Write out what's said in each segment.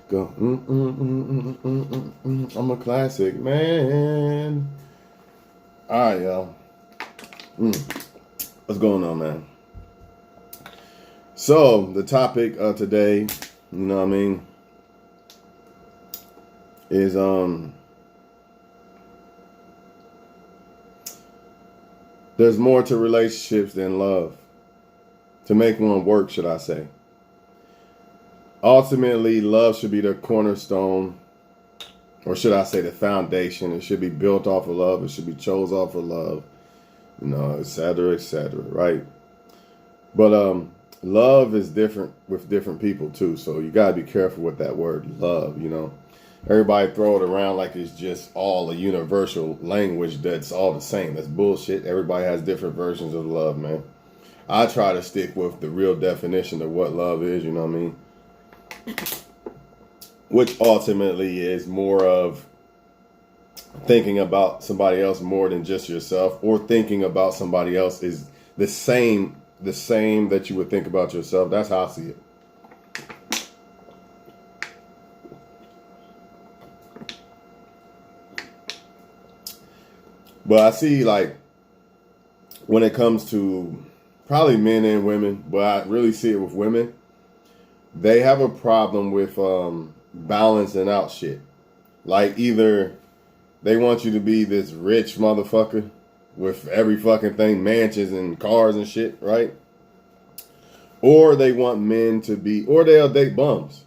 Go. I'm a classic man. All right, y'all. What's going on, man? So the topic of today, you know what I mean, is there's more to relationships than love. To make one work, should I say. Ultimately, love should be the cornerstone, or should I say the foundation. It should be built off of love. It should be chose off of love, you know, et cetera, right? But love is different with different people too. So you got to be careful with that word love, you know. Everybody throw it around like it's just all a universal language that's all the same. That's bullshit. Everybody has different versions of love, man. I try to stick with the real definition of what love is, you know what I mean? Which ultimately is more of thinking about somebody else more than just yourself, or thinking about somebody else is the same that you would think about yourself. That's how I see it. But I see, like, when it comes to probably men and women, but I really see it with women, they have a problem with balancing out shit. Like, either they want you to be this rich motherfucker with every fucking thing, mansions and cars and shit, right? Or they want men to be, or they'll date bums.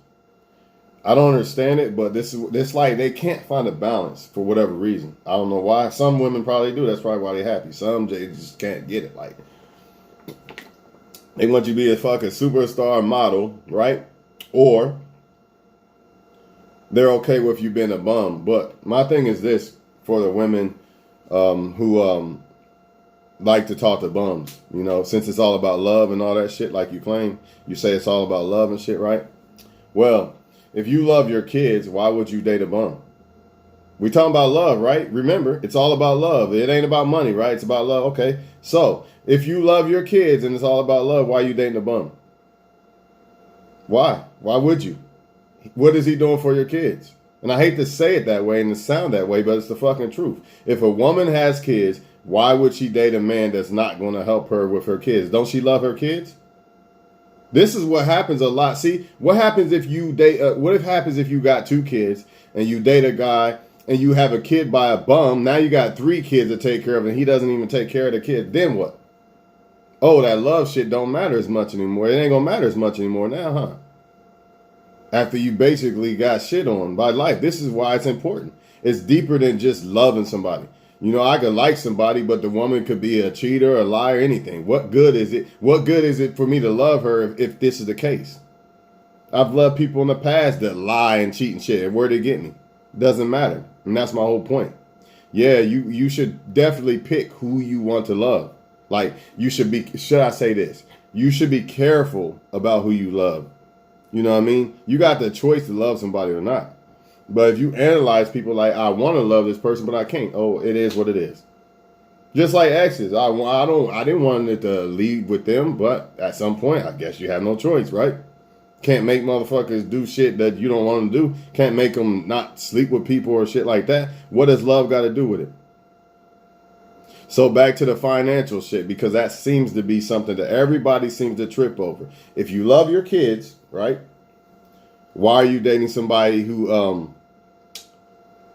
I don't understand it, but this like they can't find a balance for whatever reason. I don't know why. Some women probably do. That's probably why they're happy. Some they just can't get it. Like, they want you to be a fucking superstar model, right? Or they're okay with you being a bum. But my thing is this for the women who like to talk to bums, you know, since it's all about love and all that shit, like you claim, you say it's all about love and shit, right? Well, if you love your kids, why would you date a bum? We talking about love, right? Remember, it's all about love. It ain't about money, right? It's about love. Okay. So if you love your kids and it's all about love, why are you dating a bum? Why? Why would you? What is he doing for your kids? And I hate to say it that way and to sound that way, but it's the fucking truth. If a woman has kids, why would she date a man that's not going to help her with her kids? Don't she love her kids? This is what happens a lot. See, what happens if you date? What happens if you got 2 kids and you date a guy and you have a kid by a bum? Now you got 3 kids to take care of, and he doesn't even take care of the kid. Then what? Oh, that love shit don't matter as much anymore. It ain't gonna matter as much anymore now, huh? After you basically got shit on by life. This is why it's important. It's deeper than just loving somebody. You know, I could like somebody, but the woman could be a cheater, a liar, anything. What good is it? What good is it for me to love her if this is the case? I've loved people in the past that lie and cheat and shit. And where they get me? Doesn't matter. And that's my whole point. Yeah, you should definitely pick who you want to love. Like, you should be, should I say this? You should be careful about who you love. You know what I mean? You got the choice to love somebody or not. But if you analyze people like, I want to love this person, but I can't. Oh, it is what it is. Just like exes. I didn't want it to lead with them, but at some point, I guess you have no choice, right? Can't make motherfuckers do shit that you don't want them to do. Can't make them not sleep with people or shit like that. What does love got to do with it? So back to the financial shit, because that seems to be something that everybody seems to trip over. If you love your kids, right? Why are you dating somebody who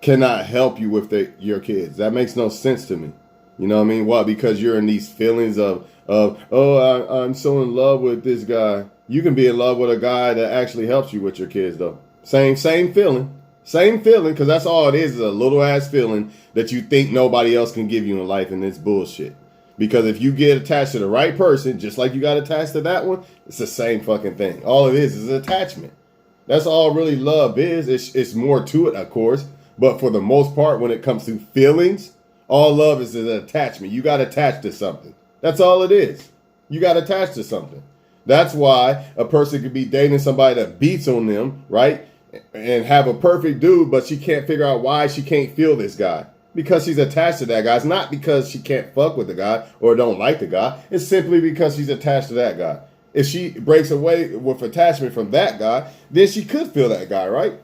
cannot help you with your kids? That makes no sense to me. You know what I mean? Why? Because you're in these feelings of I'm so in love with this guy. You can be in love with a guy that actually helps you with your kids, though. Same feeling. Same feeling, because that's all it is a little ass feeling that you think nobody else can give you in life, and it's bullshit. Because if you get attached to the right person, just like you got attached to that one, it's the same fucking thing. All it is attachment. That's all really love is. It's more to it, of course. But for the most part, when it comes to feelings, all love is an attachment. You got attached to something. That's all it is. You got attached to something. That's why a person could be dating somebody that beats on them, right? And have a perfect dude, but she can't figure out why she can't feel this guy. Because she's attached to that guy. It's not because she can't fuck with the guy or don't like the guy. It's simply because she's attached to that guy. If she breaks away with attachment from that guy, then she could feel that guy, right?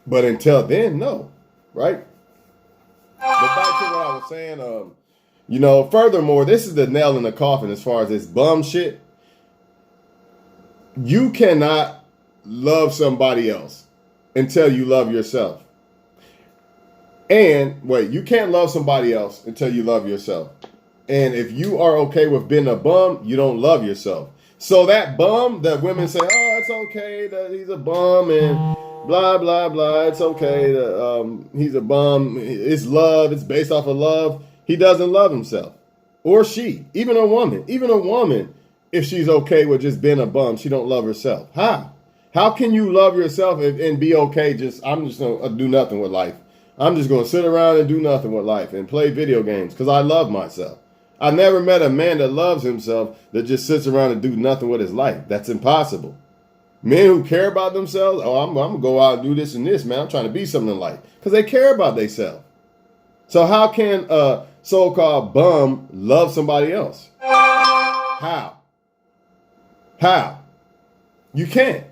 But until then, no, right? But back to what I was saying, furthermore, this is the nail in the coffin as far as this bum shit. You cannot love somebody else until you love yourself. And wait, you can't love somebody else until you love yourself. And if you are okay with being a bum, you don't love yourself. So that bum that women say, oh, it's okay that he's a bum and blah, blah, blah. It's okay that he's a bum. It's love. It's based off of love. He doesn't love himself. Or she. Even a woman. If she's okay with just being a bum, she don't love herself. How? How can you love yourself and be okay I'm just going to do nothing with life. I'm just going to sit around and do nothing with life and play video games because I love myself. I never met a man that loves himself that just sits around and do nothing with his life. That's impossible. Men who care about themselves, I'm going to go out and do this and this, man. I'm trying to be something in life because they care about themselves. So how can a so-called bum love somebody else? How? You can't.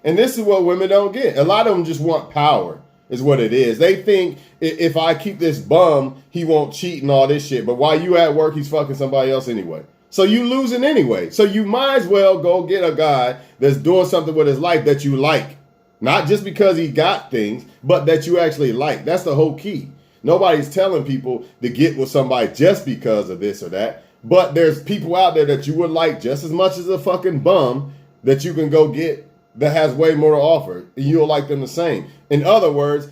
And this is what women don't get. A lot of them just want power. Is what it is. They think if I keep this bum, he won't cheat and all this shit. But while you at work, he's fucking somebody else anyway. So you losing anyway. So you might as well go get a guy that's doing something with his life that you like. Not just because he got things, but that you actually like. That's the whole key. Nobody's telling people to get with somebody just because of this or that. But there's people out there that you would like just as much as a fucking bum that you can go get that has way more to offer. You'll like them the same. In other words,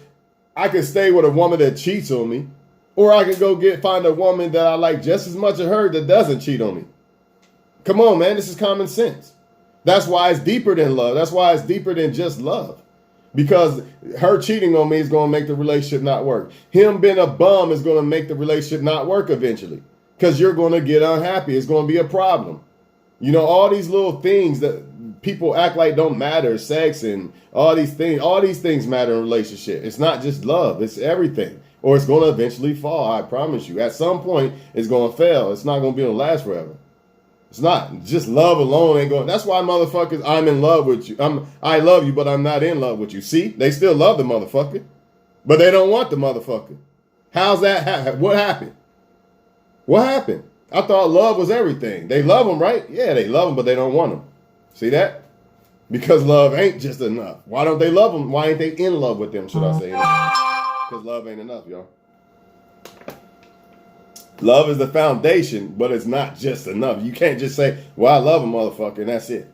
I could stay with a woman that cheats on me, or I could go find a woman that I like just as much as her that doesn't cheat on me. Come on, man. This is common sense. That's why it's deeper than love. That's why it's deeper than just love. Because her cheating on me is going to make the relationship not work. Him being a bum is going to make the relationship not work eventually. Because you're going to get unhappy. It's going to be a problem. All these little things that people act like don't matter, sex and all these things matter in relationship. It's not just love, it's everything. Or it's going to eventually fall, I promise you. At some point, it's going to fail. It's not going to be able to last forever. It's not. Just love alone ain't going. That's why motherfuckers, I'm in love with you. I love you, but I'm not in love with you. See? They still love the motherfucker, but they don't want the motherfucker. How's that happen? What happened? What happened? I thought love was everything. They love them, right? Yeah, they love them, but they don't want them. See that? Because love ain't just enough. Why don't they love them? Why ain't they in love with them, should I say? Because love ain't enough, y'all. Love is the foundation, but it's not just enough. You can't just say, well, I love a motherfucker, and that's it.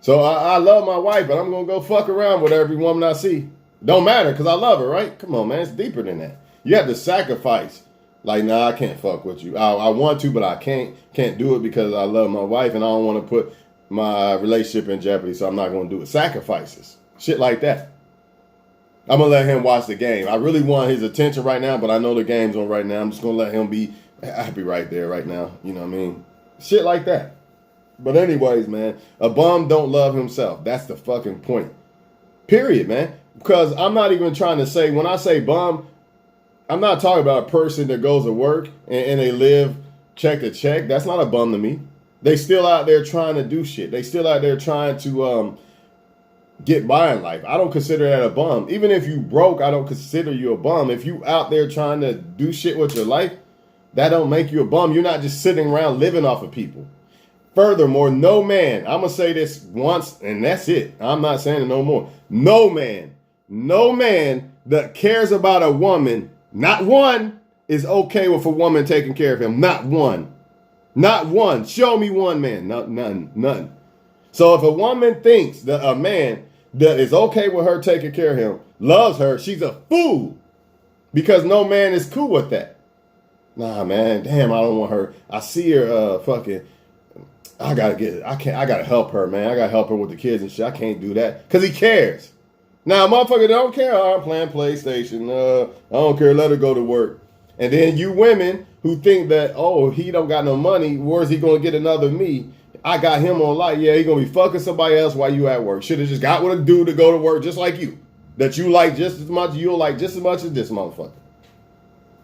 So I love my wife, but I'm going to go fuck around with every woman I see. Don't matter, because I love her, right? Come on, man. It's deeper than that. You have to sacrifice. Like, nah, I can't fuck with you. I want to, but I can't do it because I love my wife, and I don't want to put my relationship in jeopardy, so I'm not going to do it. Sacrifices. Shit like that. I'm going to let him watch the game. I really want his attention right now, but I know the game's on right now. I'm just going to let him be happy right there, right now. You know what I mean? Shit like that. But anyways, man, a bum don't love himself. That's the fucking point. Period, man. Because I'm not even trying to say, when I say bum, I'm not talking about a person that goes to work and they live check to check. That's not a bum to me. They still out there trying to do shit. They still out there trying to get by in life. I don't consider that a bum. Even if you broke, I don't consider you a bum. If you out there trying to do shit with your life, that don't make you a bum. You're not just sitting around living off of people. Furthermore, no man, I'm going to say this once and that's it. I'm not saying it no more. No man that cares about a woman, not one, is okay with a woman taking care of him. Not one. Not one. Show me one man. None. So if a woman thinks that a man that is okay with her taking care of him loves her, she's a fool. Because no man is cool with that. Nah, man. Damn, I don't want her. I see her I gotta help her, man. I gotta help her with the kids and shit. I can't do that. Because he cares. Now, motherfucker don't care. Oh, I'm playing PlayStation. I don't care. Let her go to work. And then you women who think that, oh, he don't got no money. Where's he going to get another me? I got him on light. Yeah, he going to be fucking somebody else while you at work. Should have just got with a dude to go to work just like you. That you like just as much. You'll like just as much as this motherfucker.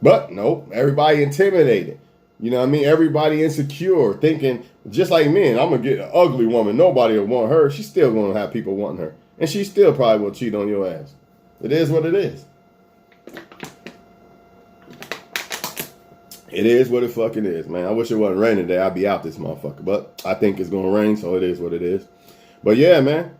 But nope. Everybody intimidated. You know what I mean? Everybody insecure, thinking just like men. I'm gonna get an ugly woman. Nobody will want her. She's still gonna have people wanting her, and she still probably will cheat on your ass. It is what it is. It is what it fucking is, man. I wish it wasn't raining today. I'd be out this motherfucker, but I think it's gonna rain, so it is what it is. But yeah, man.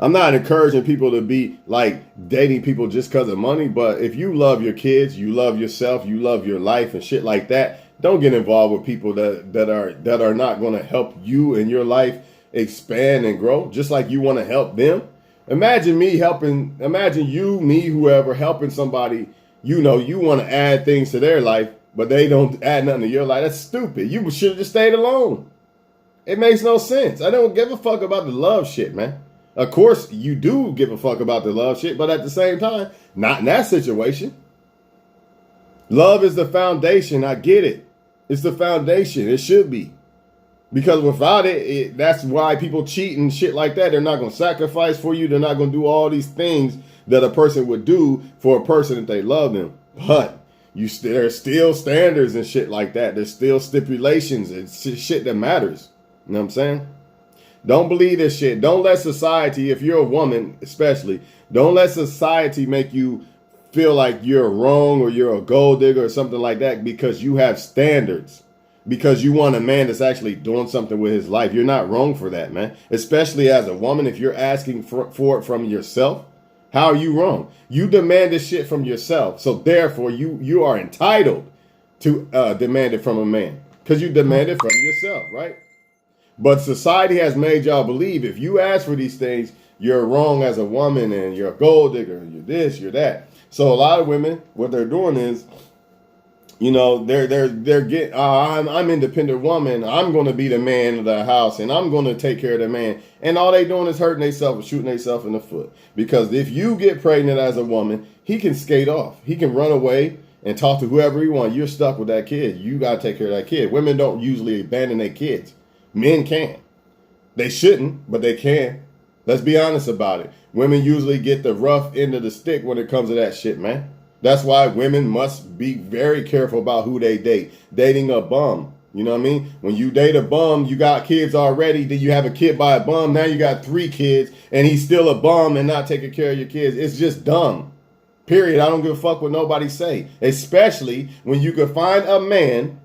I'm not encouraging people to be like dating people just because of money, but if you love your kids, you love yourself, you love your life and shit like that, don't get involved with people that are not going to help you and your life expand and grow, just like you want to help them. Imagine you, me, whoever, helping somebody, you know, you want to add things to their life, but they don't add nothing to your life. That's stupid. You should have just stayed alone. It makes no sense. I don't give a fuck about the love shit, man. Of course, you do give a fuck about the love shit, but at the same time, not in that situation. Love is the foundation. I get it. It's the foundation. It should be. Because without it, that's why people cheat and shit like that. They're not going to sacrifice for you. They're not going to do all these things that a person would do for a person if they love them. But there's still standards and shit like that. There's still stipulations and shit that matters. You know what I'm saying? Don't believe this shit. Don't let society, if you're a woman especially, don't let society make you feel like you're wrong or you're a gold digger or something like that because you have standards. Because you want a man that's actually doing something with his life. You're not wrong for that, man. Especially as a woman, if you're asking for it from yourself, how are you wrong? You demand this shit from yourself. So therefore, you are entitled to demand it from a man. Because you demand it from yourself, right? But society has made y'all believe if you ask for these things, you're wrong as a woman and you're a gold digger, you're this, you're that. So a lot of women, what they're doing is, you know, they're getting, I'm independent woman. I'm going to be the man of the house and I'm going to take care of the man. And all they doing is hurting themselves and shooting themselves in the foot. Because if you get pregnant as a woman, he can skate off. He can run away and talk to whoever he wants. You're stuck with that kid. You got to take care of that kid. Women don't usually abandon their kids. Men can. They shouldn't, but they can. Let's be honest about it. Women usually get the rough end of the stick when it comes to that shit, man. That's why women must be very careful about who they date. Dating a bum. You know what I mean? When you date a bum, you got kids already. Then you have a kid by a bum. Now you got 3 kids and he's still a bum and not taking care of your kids. It's just dumb. Period. I don't give a fuck what nobody say. Especially when you can find a man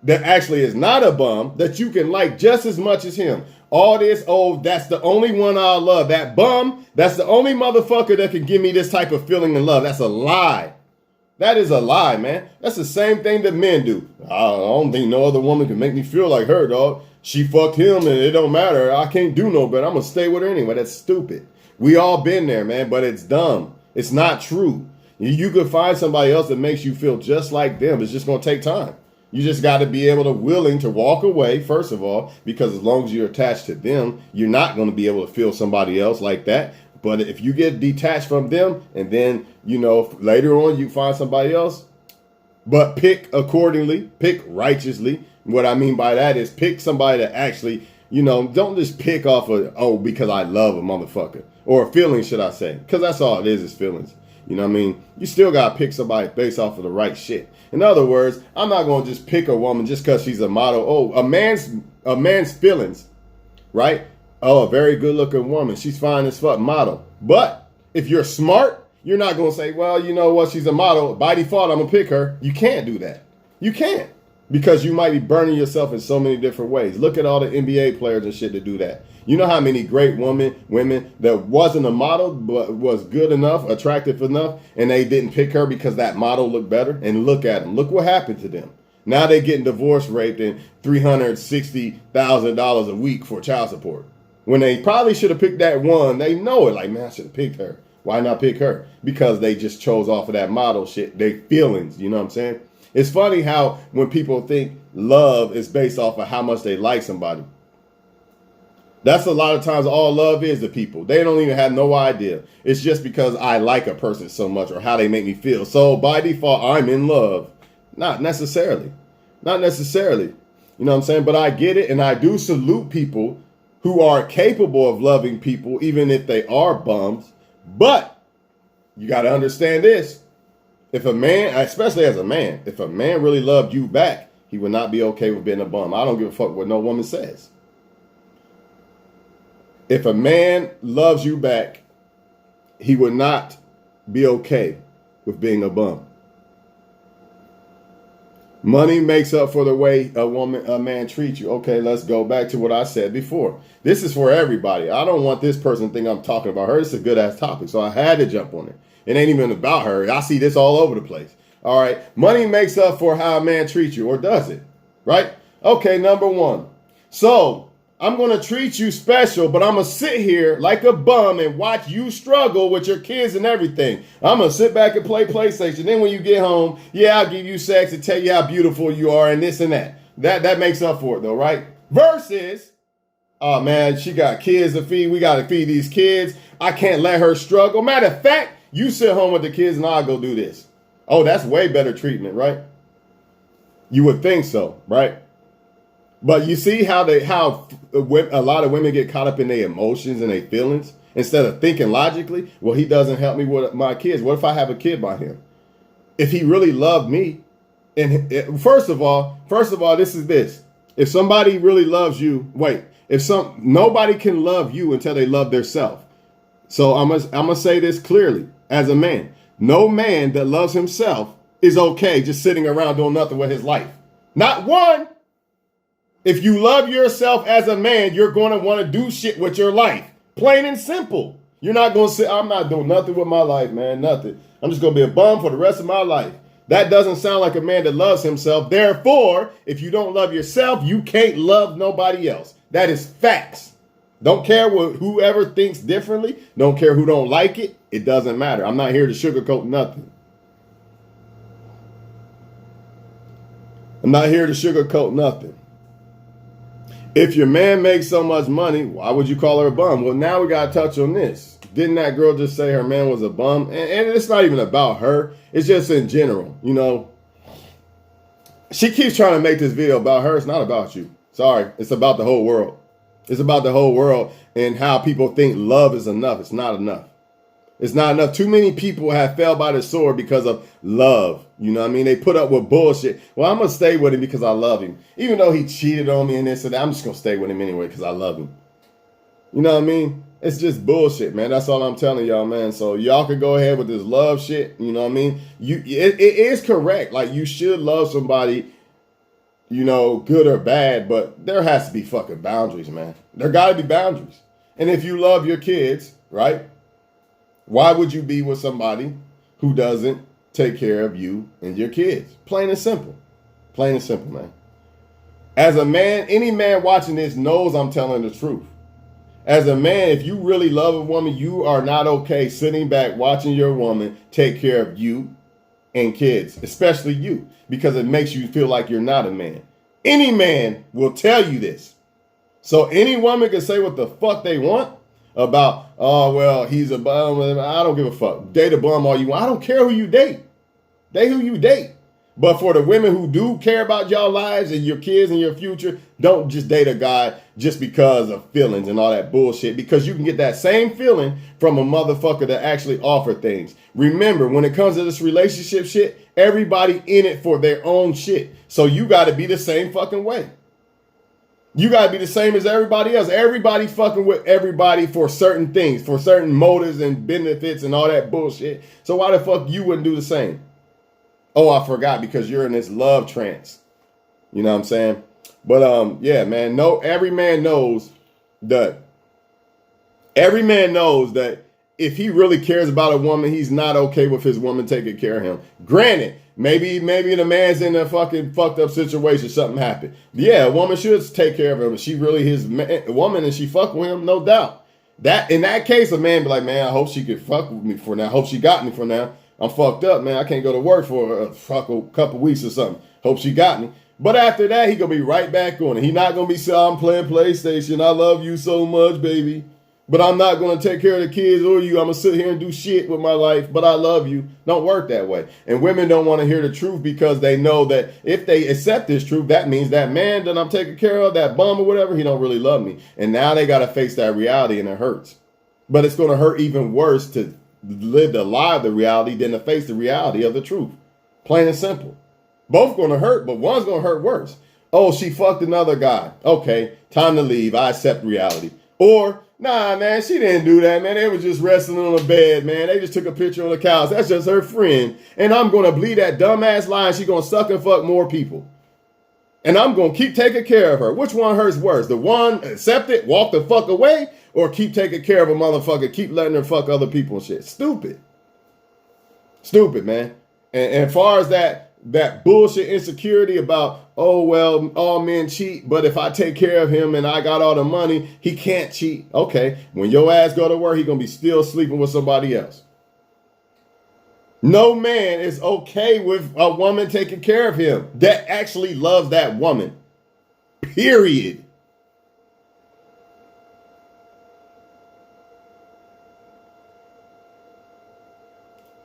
that actually is not a bum, that you can like just as much as him. All this, that's the only one I love. That bum, that's the only motherfucker that can give me this type of feeling and love. That's a lie. That is a lie, man. That's the same thing that men do. I don't think no other woman can make me feel like her, dog. She fucked him and it don't matter. I can't do no better. I'm going to stay with her anyway. That's stupid. We all been there, man, but it's dumb. It's not true. You could find somebody else that makes you feel just like them. It's just going to take time. You just got to be willing to walk away, first of all, because as long as you're attached to them, you're not going to be able to feel somebody else like that. But if you get detached from them and then, you know, later on you find somebody else, but pick accordingly, pick righteously. What I mean by that is pick somebody that actually, you know, don't just pick off of, because I love a motherfucker or feelings, should I say, because that's all it is feelings. You know what I mean? You still got to pick somebody based off of the right shit. In other words, I'm not going to just pick a woman just because she's a model. Oh, a man's feelings, right? Oh, a very good looking woman. She's fine as fuck, model. But if you're smart, you're not going to say, well, you know what? She's a model. By default, I'm going to pick her. You can't do that. You can't. Because you might be burning yourself in so many different ways. Look at all the NBA players and shit that do that. You know how many great women that wasn't a model but was good enough, attractive enough, and they didn't pick her because that model looked better? And look at them. Look what happened to them. Now they're getting divorced, raped, and $360,000 a week for child support. When they probably should have picked that one, they know it. Like, man, I should have picked her. Why not pick her? Because they just chose off of that model shit. They feelings, you know what I'm saying? It's funny how when people think love is based off of how much they like somebody. That's a lot of times all love is to people. They don't even have no idea. It's just because I like a person so much or how they make me feel. So by default, I'm in love. Not necessarily. Not necessarily. You know what I'm saying? But I get it. And I do salute people who are capable of loving people, even if they are bums. But you got to understand this. If a man, especially as a man, if a man really loved you back, he would not be okay with being a bum. I don't give a fuck what no woman says. If a man loves you back, he would not be okay with being a bum. Money makes up for the way a man treats you. Okay, let's go back to what I said before. This is for everybody. I don't want this person to think I'm talking about her. It's a good ass topic, so I had to jump on it. It ain't even about her. I see this all over the place. All right. Money makes up for how a man treats you, or does it? Right? Okay, number one. So I'm going to treat you special, but I'm going to sit here like a bum and watch you struggle with your kids and everything. I'm going to sit back and play PlayStation. Then when you get home, yeah, I'll give you sex and tell you how beautiful you are and this and that. That makes up for it though, right? Versus, oh man, she got kids to feed. We got to feed these kids. I can't let her struggle. Matter of fact, you sit home with the kids and I'll go do this. Oh, that's way better treatment, right? You would think so, right? But you see how a lot of women get caught up in their emotions and their feelings instead of thinking logically. Well, he doesn't help me with my kids. What if I have a kid by him? If he really loved me, and first of all, this is this. If somebody really loves you, nobody can love you until they love themselves. So I'm gonna say this clearly as a man. No man that loves himself is okay just sitting around doing nothing with his life. Not one. If you love yourself as a man, you're going to want to do shit with your life. Plain and simple. You're not going to say, I'm not doing nothing with my life, man. Nothing. I'm just going to be a bum for the rest of my life. That doesn't sound like a man that loves himself. Therefore, if you don't love yourself, you can't love nobody else. That is facts. Don't care what whoever thinks differently. Don't care who don't like it. It doesn't matter. I'm not here to sugarcoat nothing. I'm not here to sugarcoat nothing. If your man makes so much money, why would you call her a bum? Well, now we got to touch on this. Didn't that girl just say her man was a bum? And it's not even about her. It's just in general. You know, she keeps trying to make this video about her. It's not about you. Sorry. It's about the whole world. It's about the whole world and how people think love is enough. It's not enough. It's not enough. Too many people have fell by the sword because of love. You know what I mean? They put up with bullshit. Well, I'm going to stay with him because I love him. Even though he cheated on me and this and that, I'm just going to stay with him anyway because I love him. You know what I mean? It's just bullshit, man. That's all I'm telling y'all, man. So y'all can go ahead with this love shit. You know what I mean? It is correct. Like, you should love somebody, you know, good or bad, but there has to be fucking boundaries, man. There got to be boundaries. And if you love your kids, right? Why would you be with somebody who doesn't take care of you and your kids? Plain and simple. Plain and simple, man. As a man, any man watching this knows I'm telling the truth. As a man, if you really love a woman, you are not okay sitting back watching your woman take care of you and kids, especially you, because it makes you feel like you're not a man. Any man will tell you this. So any woman can say what the fuck they want about, oh, well, he's a bum. I don't give a fuck. Date a bum all you want. I don't care who you date. Date who you date. But for the women who do care about y'all lives and your kids and your future, don't just date a guy just because of feelings and all that bullshit. Because you can get that same feeling from a motherfucker that actually offer things. Remember, when it comes to this relationship shit, everybody in it for their own shit. So you got to be the same fucking way. You got to be the same as everybody else. Everybody fucking with everybody for certain things, for certain motives and benefits and all that bullshit. So why the fuck you wouldn't do the same? Oh, I forgot, because you're in this love trance. You know what I'm saying? But yeah, man, every man knows that if he really cares about a woman, he's not okay with his woman taking care of him. Granted, maybe the man's in a fucking fucked up situation, something happened. Yeah, a woman should take care of him. If she really his woman and she fuck with him, no doubt. That in that case, a man be like, man, I hope she could fuck with me for now. I hope she got me for now. I'm fucked up, man. I can't go to work for a couple weeks or something. Hope she got me. But after that, he gonna be right back on it. He not gonna be saying, I'm playing PlayStation. I love you so much, baby. But I'm not gonna take care of the kids or you. I'm gonna sit here and do shit with my life. But I love you. Don't work that way. And women don't want to hear the truth because they know that if they accept this truth, that means that man that I'm taking care of, that bum or whatever, he don't really love me. And now they gotta face that reality and it hurts. But it's gonna hurt even worse to live to lie of the reality than to face the reality of the truth. Plain and simple. Both going to hurt, but one's going to hurt worse. Oh, she fucked another guy. Okay, time to leave. I accept reality. Or, nah, man, she didn't do that, man. They were just resting on the bed, man. They just took a picture on the couch. That's just her friend. And I'm going to believe that dumbass lie. She's going to suck and fuck more people. And I'm going to keep taking care of her. Which one hurts worse? The one accept it, walk the fuck away, or keep taking care of a motherfucker, keep letting her fuck other people and shit? Stupid. Stupid, man. And as far as that bullshit insecurity about, oh, well, all men cheat, but if I take care of him and I got all the money, he can't cheat. Okay, when your ass go to work, he going to be still sleeping with somebody else. No man is okay with a woman taking care of him that actually loves that woman. Period.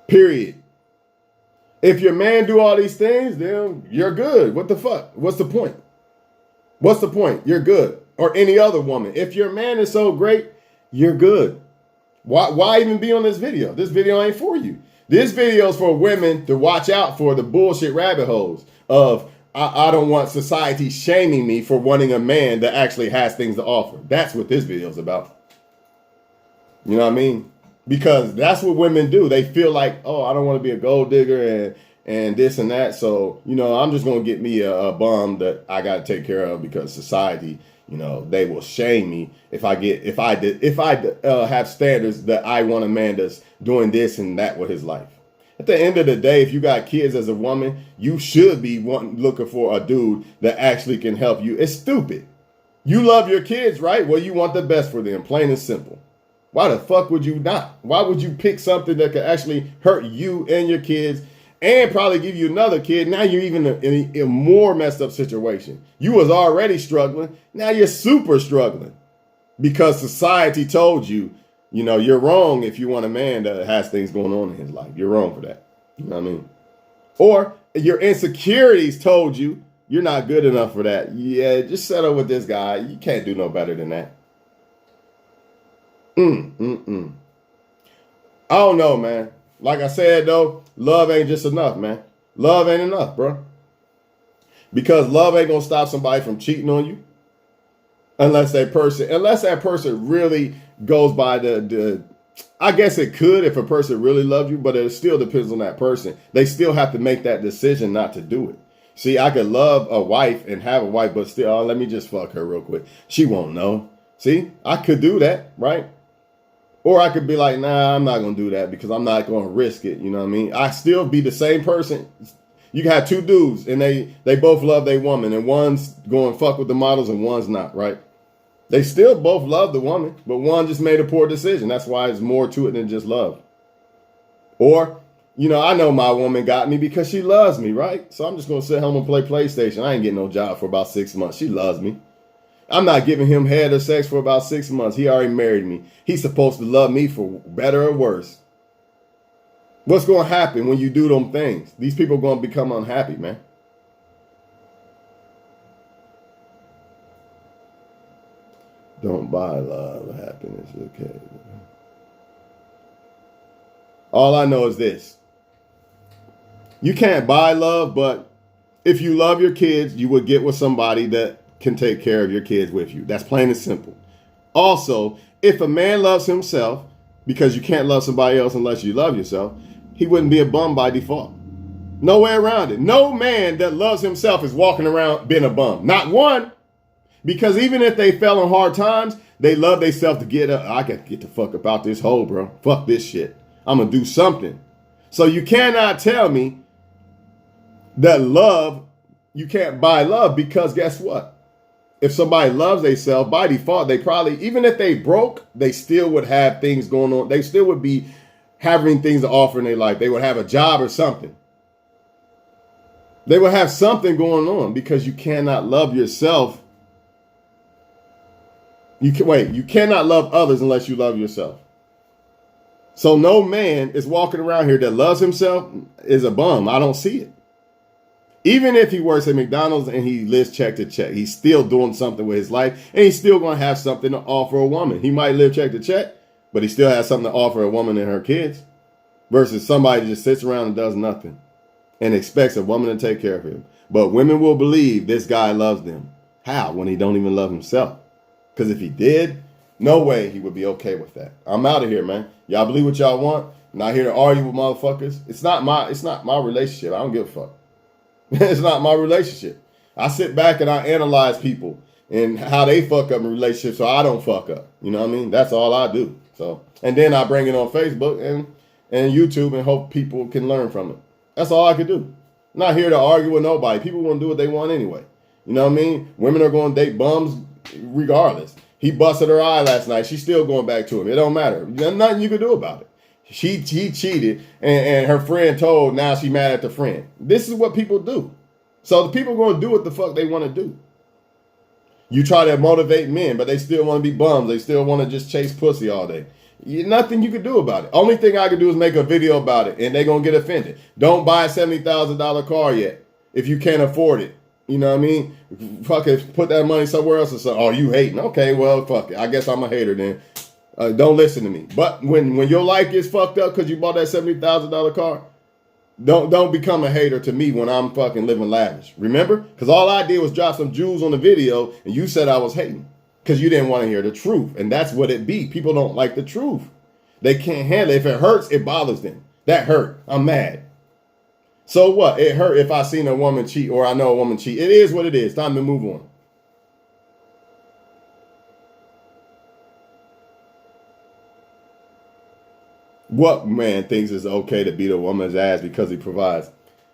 Period. If your man do all these things, then you're good. What the fuck? What's the point? What's the point? You're good. Or any other woman. If your man is so great, you're good. Why even be on this video? This video ain't for you. This video is for women to watch out for the bullshit rabbit holes of, I don't want society shaming me for wanting a man that actually has things to offer. That's what this video is about. You know what I mean? Because that's what women do. They feel like, oh, I don't want to be a gold digger and this and that. So, you know, I'm just going to get me a bum that I got to take care of because society, you know, they will shame me if I have standards that I want a man that's doing this and that with his life. At the end of the day, if you got kids as a woman, you should be looking for a dude that actually can help you. It's stupid. You love your kids, right? Well, you want the best for them, plain and simple. Why the fuck would you not? Why would you pick something that could actually hurt you and your kids and probably give you another kid? Now you're even in a more messed up situation. You was already struggling. Now you're super struggling because society told you, you know, you're wrong if you want a man that has things going on in his life. You're wrong for that. You know what I mean? Or your insecurities told you you're not good enough for that. Yeah, just settle with this guy. You can't do no better than that. I don't know, man. Like I said, though, love ain't just enough, man. Love ain't enough, bro. Because love ain't gonna stop somebody from cheating on you, unless that person really goes by the. I guess it could if a person really loves you, but it still depends on that person. They still have to make that decision not to do it. See, I could love a wife and have a wife, but still, oh, let me just fuck her real quick. She won't know. See, I could do that, right? Or I could be like, nah, I'm not going to do that because I'm not going to risk it. You know what I mean? I still be the same person. You can have two dudes and they both love their woman and one's going fuck with the models and one's not, right? They still both love the woman, but one just made a poor decision. That's why it's more to it than just love. Or, you know, I know my woman got me because she loves me, right? So I'm just going to sit home and play PlayStation. I ain't getting no job for about 6 months. She loves me. I'm not giving him head or sex for about 6 months. He already married me. He's supposed to love me for better or worse. What's going to happen when you do them things? These people are going to become unhappy, man. Don't buy love, happiness, okay. All I know is this. You can't buy love, but if you love your kids, you would get with somebody that can take care of your kids with you. That's plain and simple. Also, if a man loves himself, because you can't love somebody else unless you love yourself, he wouldn't be a bum by default. No way around it. No man that loves himself is walking around being a bum. Not one. Because even if they fell on hard times, they love themselves to get up. I got to get the fuck up out this hole, bro. Fuck this shit. I'm going to do something. So you cannot tell me that love, you can't buy love, because guess what? If somebody loves themselves, by default, they probably, even if they broke, they still would have things going on. They still would be having things to offer in their life. They would have a job or something. They would have something going on, because you cannot love yourself. You cannot love others unless you love yourself. So no man is walking around here that loves himself is a bum. I don't see it. Even if he works at McDonald's and he lives check to check, he's still doing something with his life, and he's still going to have something to offer a woman. He might live check to check, but he still has something to offer a woman and her kids, versus somebody that just sits around and does nothing and expects a woman to take care of him. But women will believe this guy loves them. How? When he don't even love himself. Because if he did, no way he would be okay with that. I'm out of here, man. Y'all believe what y'all want. I'm not here to argue with motherfuckers. It's not my relationship. I don't give a fuck. It's not my relationship. I sit back and I analyze people and how they fuck up in relationships so I don't fuck up. You know what I mean? That's all I do. So, and then I bring it on Facebook and YouTube and hope people can learn from it. That's all I could do. I'm not here to argue with nobody. People want to do what they want anyway. You know what I mean? Women are going to date bums regardless. He busted her eye last night. She's still going back to him. It don't matter. There's nothing you can do about it. He cheated, and her friend told, now she mad at the friend. This is what people do. So the people are going to do what the fuck they want to do. You try to motivate men, but they still want to be bums. They still want to just chase pussy all day. Nothing you can do about it. Only thing I can do is make a video about it, and they're going to get offended. Don't buy a $70,000 car yet if you can't afford it. You know what I mean? Fuck it, put that money somewhere else or something. Oh, you hating? Okay, well, fuck it. I guess I'm a hater then. Don't listen to me. But when your life gets fucked up because you bought that $70,000 car, don't become a hater to me when I'm fucking living lavish. Remember? Because all I did was drop some jewels on the video, and you said I was hating because you didn't want to hear the truth. And that's what it be. People don't like the truth. They can't handle it. If it hurts, it bothers them. That hurt. I'm mad. So what? It hurt if I seen a woman cheat or I know a woman cheat. It is what it is. Time to move on. What man thinks it's okay to beat a woman's ass because he provides?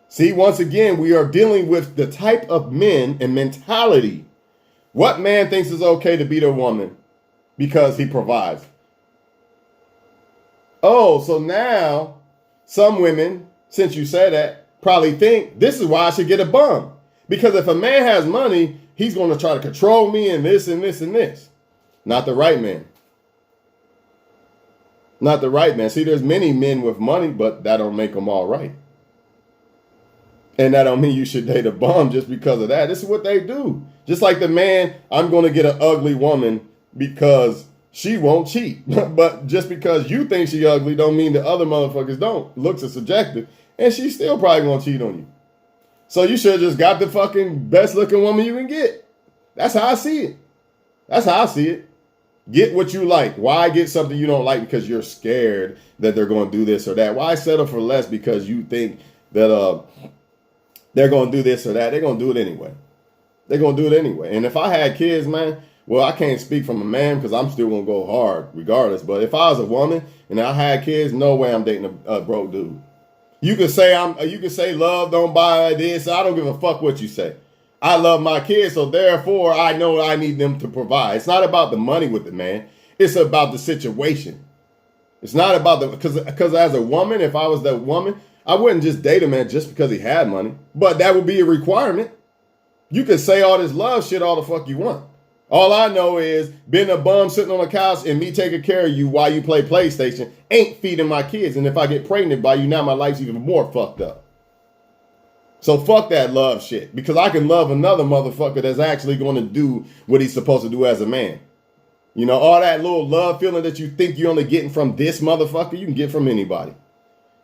See, once again, we are dealing with the type of men and mentality. What man thinks it's okay to beat a woman because he provides? Oh, so now some women, since you say that, probably think this is why I should get a bum. Because if a man has money, he's going to try to control me and this and this and this. Not the right man. Not the right man. See, there's many men with money, but that don't make them all right. And that don't mean you should date a bum just because of that. This is what they do. Just like the man, I'm going to get an ugly woman because she won't cheat. But just because you think she ugly don't mean the other motherfuckers don't. Looks are subjective. And she's still probably going to cheat on you. So you should have just got the fucking best looking woman you can get. That's how I see it. That's how I see it. Get what you like. Why get something you don't like because you're scared that they're going to do this or that? Why settle for less because you think that they're going to do this or that? They're going to do it anyway. They're going to do it anyway. And if I had kids, man, well, I can't speak from a man because I'm still going to go hard regardless. But if I was a woman and I had kids, no way I'm dating a broke dude. You could say love don't buy this. I don't give a fuck what you say. I love my kids, so therefore I know I need them to provide. It's not about the money with the man. It's about the situation. It's not about because as a woman, if I was that woman, I wouldn't just date a man just because he had money. But that would be a requirement. You can say all this love shit all the fuck you want. All I know is being a bum sitting on the couch and me taking care of you while you play PlayStation ain't feeding my kids. And if I get pregnant by you, now my life's even more fucked up. So fuck that love shit, because I can love another motherfucker that's actually going to do what he's supposed to do as a man. You know, all that little love feeling that you think you're only getting from this motherfucker, you can get from anybody.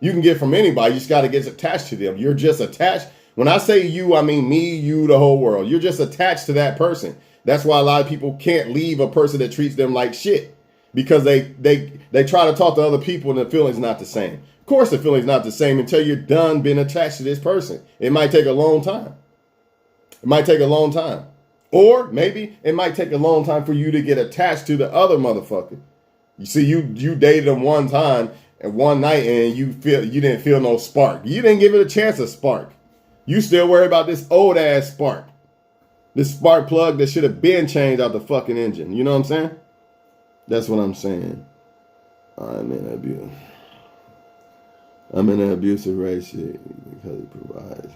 You can get from anybody. You just got to get attached to them. You're just attached. When I say you, I mean me, you, the whole world. You're just attached to that person. That's why a lot of people can't leave a person that treats them like shit, because they try to talk to other people and the feeling's not the same. Of course the feeling's not the same until you're done being attached to this person. It might take a long time. It might take a long time. Or maybe it might take a long time for you to get attached to the other motherfucker. You see, you dated them one time and one night and you didn't feel no spark. You didn't give it a chance to spark. You still worry about this old ass spark. This spark plug that should have been changed out the fucking engine. You know what I'm saying? That's what I'm saying. I'm in an abusive relationship because he provides.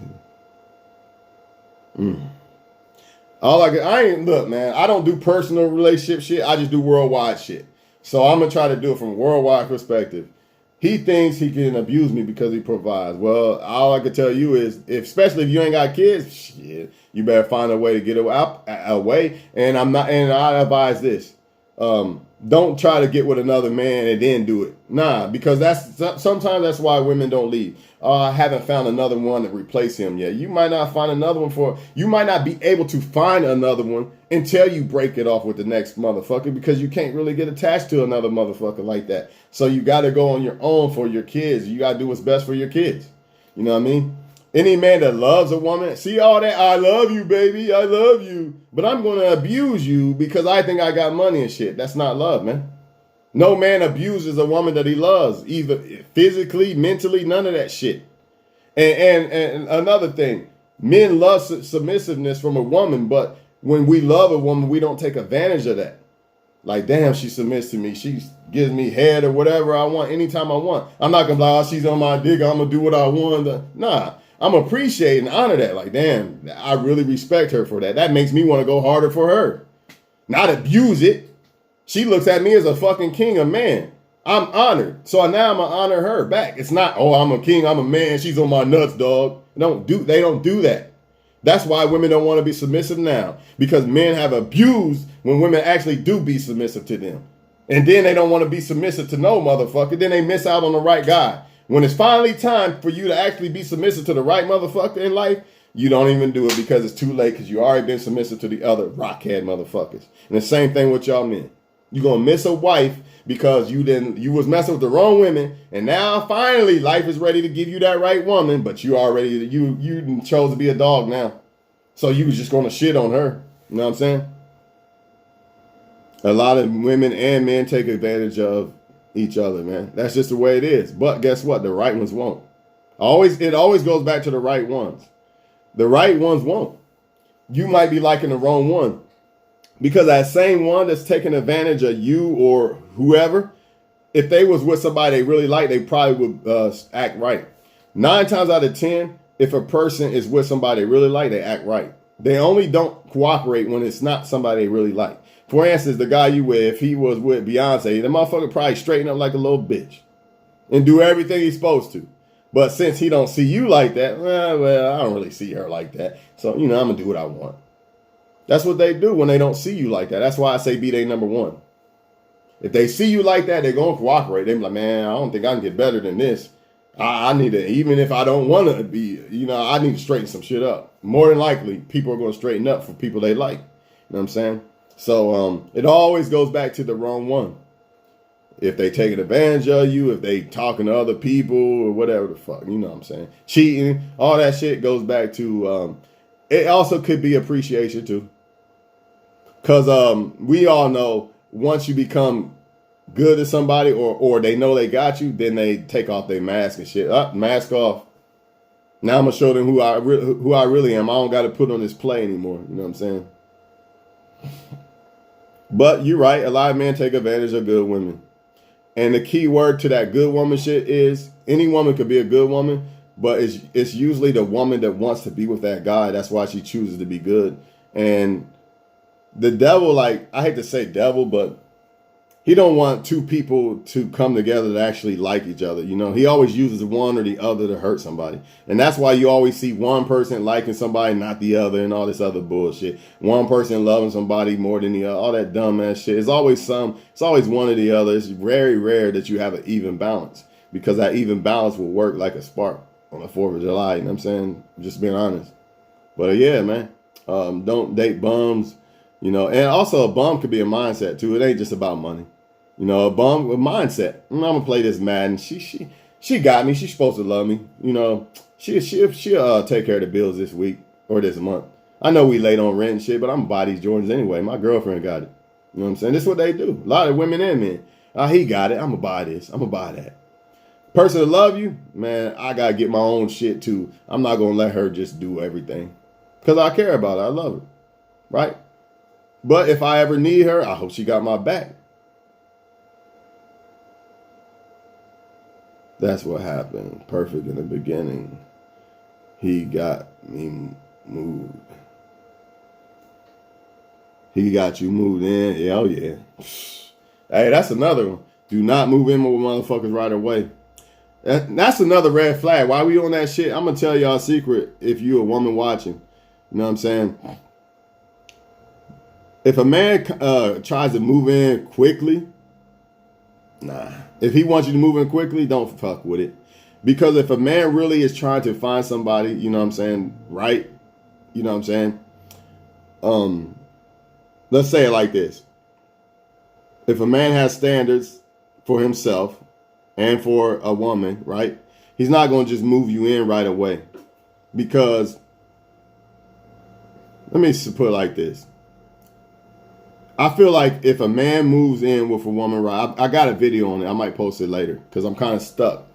Look, man, I don't do personal relationship shit. I just do worldwide shit. So I'm going to try to do it from a worldwide perspective. He thinks he can abuse me because he provides. Well, all I can tell you is, especially if you ain't got kids, shit, you better find a way to get away. And I advise this. Don't try to get with another man and then do it. Nah, because sometimes that's why women don't leave. I haven't found another one to replace him yet. You might not find another one you might not be able to find another one until you break it off with the next motherfucker, because you can't really get attached to another motherfucker like that. So you got to go on your own for your kids. You got to do what's best for your kids. You know what I mean? Any man that loves a woman, see all that, I love you, baby, I love you, but I'm going to abuse you because I think I got money and shit. That's not love, man. No man abuses a woman that he loves, either physically, mentally, none of that shit. And another thing, men love submissiveness from a woman, but when we love a woman, we don't take advantage of that. Like, damn, she submits to me. She gives me head or whatever I want anytime I want. I'm not going to be like, oh, she's on my dick, I'm going to do what I want. Nah. I'm appreciate and honor that. Like, damn, I really respect her for that. That makes me want to go harder for her. Not abuse it. She looks at me as a fucking king, a man. I'm honored. So now I'm going to honor her back. It's not, oh, I'm a king, I'm a man, she's on my nuts, dog. They don't do that. That's why women don't want to be submissive now. Because men have abused when women actually do be submissive to them. And then they don't want to be submissive to no motherfucker. Then they miss out on the right guy. When it's finally time for you to actually be submissive to the right motherfucker in life, you don't even do it because it's too late, because you already been submissive to the other rockhead motherfuckers. And the same thing with y'all men. You're going to miss a wife because you was messing with the wrong women, and now finally life is ready to give you that right woman, but you chose to be a dog now. So you was just going to shit on her. You know what I'm saying? A lot of women and men take advantage of each other, man. That's just the way it is. But guess what? The right ones won't. It always goes back to the right ones. The right ones won't. You might be liking the wrong one, because that same one that's taking advantage of you or whoever, if they was with somebody they really like, they probably would act right. 9 times out of 10, if a person is with somebody they really like, they act right. They only don't cooperate when it's not somebody they really like. For instance, the guy you with, if he was with Beyonce, the motherfucker probably straighten up like a little bitch and do everything he's supposed to. But since he don't see you like that, well, I don't really see her like that. So, I'm going to do what I want. That's what they do when they don't see you like that. That's why I say be they number one. If they see you like that, they're going to cooperate. They're like, man, I don't think I can get better than this. I need to, even if I don't want to be, I need to straighten some shit up. More than likely, people are going to straighten up for people they like. You know what I'm saying? So it always goes back to the wrong one. If they taking advantage of you, if they talking to other people or whatever the fuck, you know what I'm saying? Cheating, all that shit goes back to, it also could be appreciation too. Because we all know once you become good to somebody or they know they got you, then they take off their mask and shit. Mask off. Now I'm going to show them who I really am. I don't got to put on this play anymore. You know what I'm saying? But you're right. A lot of men take advantage of good women. And the key word to that good woman shit is any woman could be a good woman, but it's usually the woman that wants to be with that guy. That's why she chooses to be good. And the devil, like, I hate to say devil, but he don't want two people to come together to actually like each other. He always uses one or the other to hurt somebody. And that's why you always see one person liking somebody, not the other, and all this other bullshit. One person loving somebody more than the other, all that dumb ass shit. It's always one or the other. It's very rare that you have an even balance, because that even balance will work like a spark on the 4th of July. You know what I'm saying? Just being honest. But yeah, man, don't date bums, and also a bum could be a mindset too. It ain't just about money. A bum with mindset. I'm gonna play this Madden. She got me. She's supposed to love me. She'll take care of the bills this week or this month. I know we late on rent and shit, but I'm gonna buy these Jordans anyway. My girlfriend got it. You know what I'm saying? This is what they do. A lot of women and men. He got it. I'm gonna buy this. I'm gonna buy that. Person to love you, man, I gotta get my own shit too. I'm not gonna let her just do everything, because I care about her. I love her. Right? But if I ever need her, I hope she got my back. That's what happened. Perfect in the beginning. He got me moved. He got you moved in. Yeah, oh yeah. Hey, that's another one. Do not move in with motherfuckers right away. That's another red flag. Why we on that shit? I'm going to tell y'all a secret if you a woman watching. You know what I'm saying? If a man tries to move in quickly, nah. If he wants you to move in quickly, don't fuck with it. Because if a man really is trying to find somebody, you know what I'm saying, right? You know what I'm saying? Let's say it like this. If a man has standards for himself and for a woman, right? He's not going to just move you in right away. Because, let me put it like this. I feel like if a man moves in with a woman, right? I got a video on it. I might post it later because I'm kind of stuck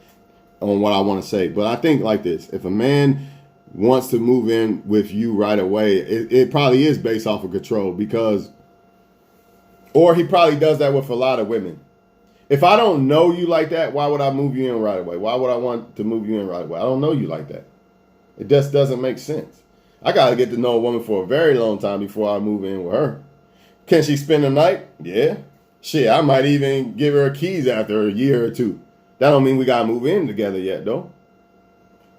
on what I want to say. But I think like this. If a man wants to move in with you right away, it probably is based off of control because, or he probably does that with a lot of women. If I don't know you like that, why would I move you in right away? Why would I want to move you in right away? I don't know you like that. It just doesn't make sense. I got to get to know a woman for a very long time before I move in with her. Can she spend the night? Yeah. Shit, I might even give her keys after a year or two. That don't mean we got to move in together yet, though.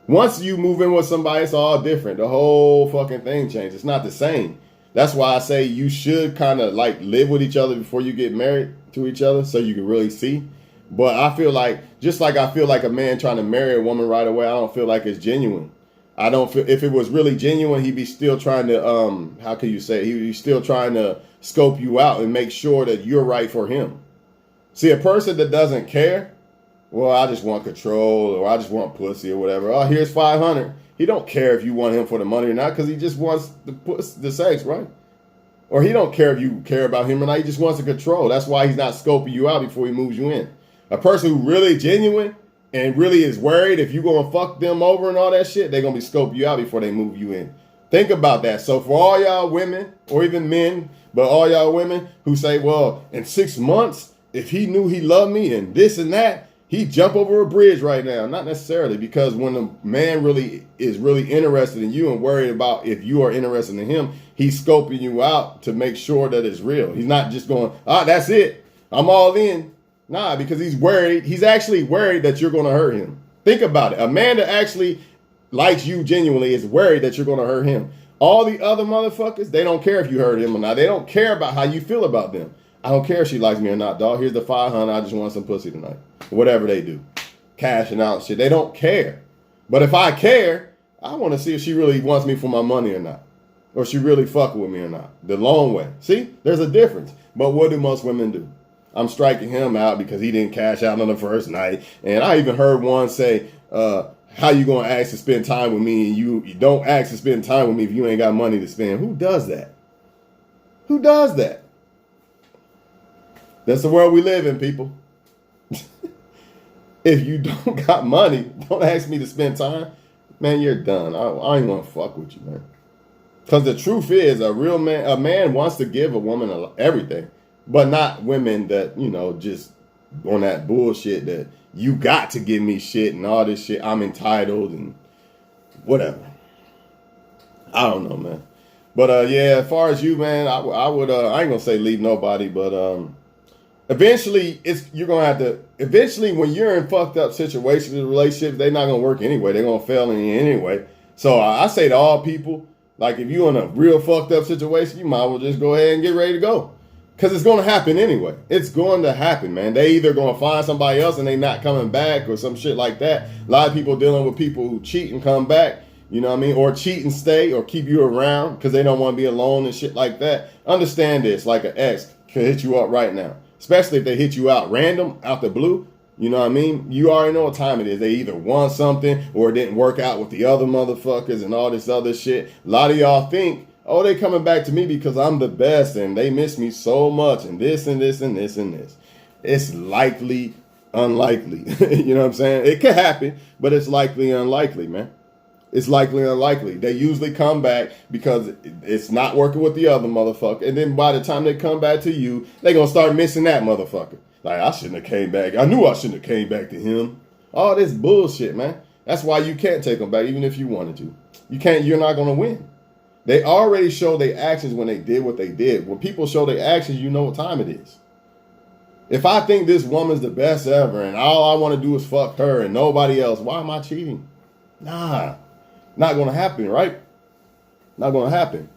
Once you move in with somebody, it's all different. The whole fucking thing changes. It's not the same. That's why I say you should kind of like live with each other before you get married to each other so you can really see. But I feel like, just like I feel like a man trying to marry a woman right away, I don't feel like it's genuine. I don't feel, if it was really genuine, he'd be still trying to, how can you say, he'd be still trying to scope you out and make sure that you're right for him. See, a person that doesn't care, well, I just want control or I just want pussy or whatever. Oh, here's 500. He don't care if you want him for the money or not because he just wants the sex, right? Or he don't care if you care about him or not. He just wants the control. That's why he's not scoping you out before he moves you in. A person who really genuine and really is worried if you going to fuck them over and all that shit, they're going to be scoping you out before they move you in. Think about that. So for all y'all women or even men, but all y'all women who say, well, in 6 months, if he knew he loved me and this and that, he'd jump over a bridge right now. Not necessarily, because when a man really is really interested in you and worried about if you are interested in him, he's scoping you out to make sure that it's real. He's not just going, that's it. I'm all in. Nah, because he's worried. He's actually worried that you're going to hurt him. Think about it. A man that actually likes you genuinely is worried that you're going to hurt him. All the other motherfuckers, they don't care if you hurt him or not. They don't care about how you feel about them. I don't care if she likes me or not, dog. Here's the 500. I just want some pussy tonight. Whatever they do. Cashing out shit. They don't care. But if I care, I want to see if she really wants me for my money or not. Or she really fuck with me or not. The long way. See? There's a difference. But what do most women do? I'm striking him out because he didn't cash out on the first night. And I even heard one say, how you going to ask to spend time with me and you don't ask to spend time with me if you ain't got money to spend? Who does that? Who does that? That's the world we live in, people. If you don't got money, don't ask me to spend time. Man, you're done. I ain't want to fuck with you, man. Because the truth is, a man wants to give a woman everything. But not women that, just on that bullshit that you got to give me shit and all this shit. I'm entitled and whatever. I don't know, man. But, yeah, as far as you, man, I would, I ain't going to say leave nobody, but, eventually, you're going to have to, eventually when you're in fucked up situations and relationships, they're not going to work anyway. They're going to fail in you anyway. So I say to all people, like if you're in a real fucked up situation, you might as well just go ahead and get ready to go. Because it's going to happen anyway. It's going to happen, man. They either going to find somebody else and they not coming back or some shit like that. A lot of people dealing with people who cheat and come back, you know what I mean? Or cheat and stay or keep you around because they don't want to be alone and shit like that. Understand this, like an ex can hit you up right now. Especially if they hit you out random, out the blue. You know what I mean? You already know what time it is. They either want something or it didn't work out with the other motherfuckers and all this other shit. A lot of y'all think, oh, they coming back to me because I'm the best and they miss me so much and this and this and this and this. It's likely unlikely. You know what I'm saying? It could happen, but it's likely unlikely, man. It's likely unlikely. They usually come back because it's not working with the other motherfucker. And then by the time they come back to you, they're going to start missing that motherfucker. Like, I shouldn't have came back. I knew I shouldn't have came back to him. All this bullshit, man. That's why you can't take them back, even if you wanted to. You're not going to win. They already showed their actions when they did what they did. When people show their actions, you know what time it is. If I think this woman's the best ever and all I want to do is fuck her and nobody else, why am I cheating? Nah. Not going to happen, right? Not going to happen.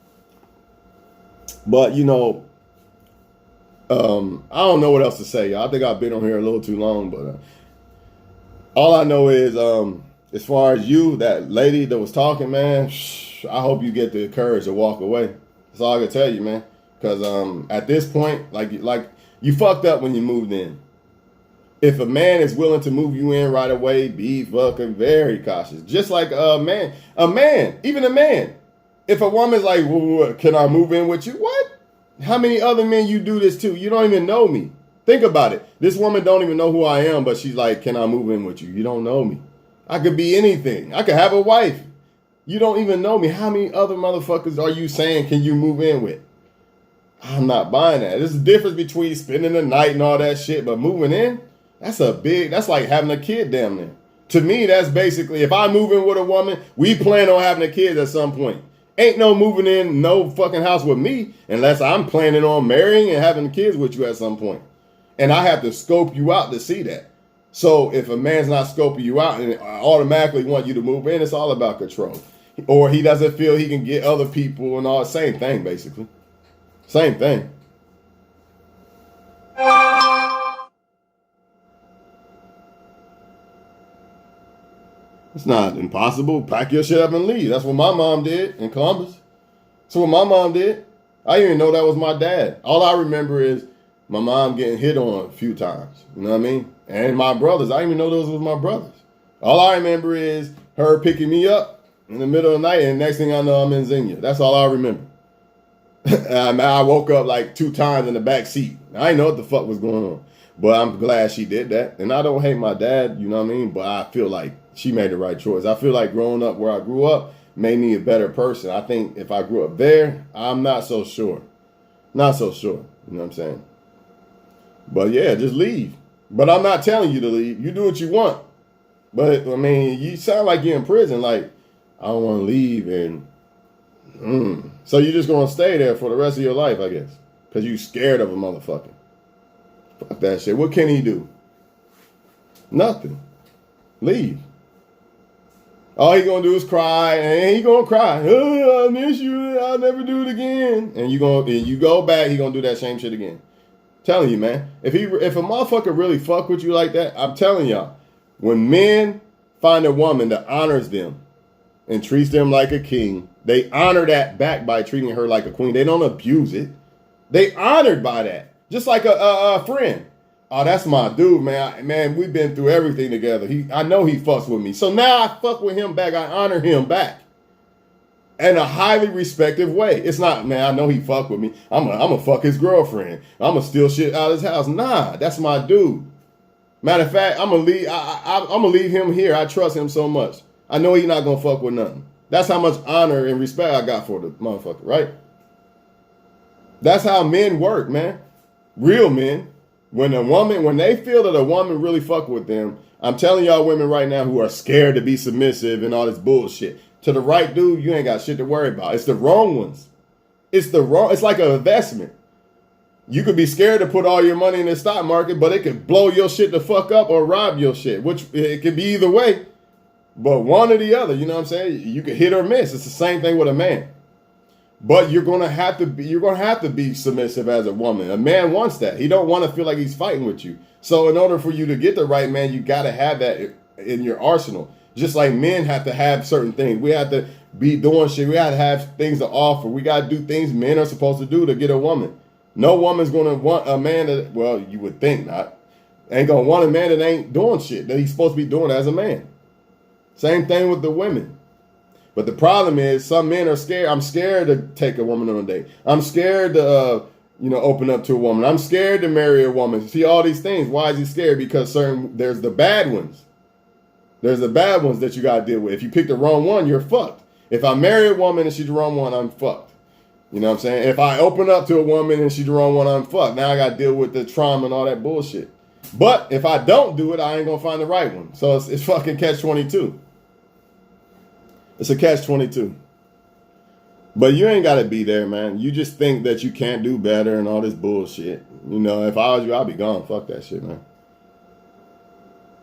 But I don't know what else to say, y'all. I think I've been on here a little too long, but all I know is, as far as you, that lady that was talking, man, I hope you get the courage to walk away. That's all I can tell you, man. Because at this point, like you fucked up when you moved in. If a man is willing to move you in right away, be fucking very cautious. Just like a man, even a man. If a woman's like, well, can I move in with you? What? How many other men you do this to? You don't even know me. Think about it. This woman don't even know who I am, but she's like, can I move in with you? You don't know me. I could be anything. I could have a wife. You don't even know me. How many other motherfuckers are you saying can you move in with? I'm not buying that. There's a difference between spending the night and all that shit, but moving in, that's like having a kid damn near. To me, that's basically, if I move in with a woman, we plan on having a kid at some point. Ain't no moving in no fucking house with me unless I'm planning on marrying and having kids with you at some point. And I have to scope you out to see that. So if a man's not scoping you out and automatically want you to move in, it's all about control. Or he doesn't feel he can get other people and all. Same thing, basically. Same thing. It's not impossible. Pack your shit up and leave. That's what my mom did in Columbus. That's what my mom did. I didn't even know that was my dad. All I remember is my mom getting hit on a few times. You know what I mean? And my brothers. I didn't even know those was my brothers. All I remember is her picking me up in the middle of the night, and next thing I know, I'm in Xenia. That's all I remember. I woke up like 2 times in the back seat. I didn't know what the fuck was going on. But I'm glad she did that. And I don't hate my dad, you know what I mean? But I feel like she made the right choice. I feel like growing up where I grew up made me a better person. I think if I grew up there, I'm not so sure. Not so sure. You know what I'm saying? But yeah, just leave. But I'm not telling you to leave. You do what you want. But, I mean, you sound like you're in prison. Like, I don't want to leave. And so you're just going to stay there for the rest of your life, I guess. Because you're scared of a motherfucker. Fuck that shit. What can he do? Nothing. Leave. All he gonna do is cry, and he gonna cry. Oh, I miss you. I'll never do it again. And you go back, he gonna do that same shit again. Telling you, man. If a motherfucker really fuck with you like that, I'm telling y'all, when men find a woman that honors them and treats them like a king, they honor that back by treating her like a queen. They don't abuse it. They honored by that. Just like a friend. Oh, that's my dude, man. Man, we've been through everything together. I know he fucks with me. So now I fuck with him back. I honor him back. In a highly respective way. It's not, man, I know he fuck with me. I'm gonna fuck his girlfriend. I'm gonna steal shit out of his house. Nah, that's my dude. Matter of fact, I'm gonna leave him here. I trust him so much. I know he's not gonna fuck with nothing. That's how much honor and respect I got for the motherfucker, right? That's how men work, man. Real men. When they feel that a woman really fuck with them, I'm telling y'all women right now who are scared to be submissive and all this bullshit. To the right dude, you ain't got shit to worry about. It's the wrong ones. It's like an investment. You could be scared to put all your money in the stock market, but it could blow your shit the fuck up or rob your shit, which it could be either way. But one or the other, you know what I'm saying? You could hit or miss. It's the same thing with a man. But you're gonna have to be submissive as a woman. A man wants that. He don't want to feel like he's fighting with you. So in order for you to get the right man, you gotta have that in your arsenal. Just like men have to have certain things. We have to be doing shit. We have to have things to offer. We gotta do things men are supposed to do to get a woman. No woman's gonna want a man that, well, you would think not. Ain't gonna want a man that ain't doing shit that he's supposed to be doing as a man. Same thing with the women. But the problem is some men are scared. I'm scared to take a woman on a date. I'm scared to, open up to a woman. I'm scared to marry a woman. See all these things. Why is he scared? Because there's the bad ones. There's the bad ones that you got to deal with. If you pick the wrong one, you're fucked. If I marry a woman and she's the wrong one, I'm fucked. You know what I'm saying? If I open up to a woman and she's the wrong one, I'm fucked. Now I got to deal with the trauma and all that bullshit. But if I don't do it, I ain't going to find the right one. So it's fucking catch-22. It's a catch-22. But you ain't got to be there, man. You just think that you can't do better and all this bullshit. If I was you, I'd be gone. Fuck that shit, man.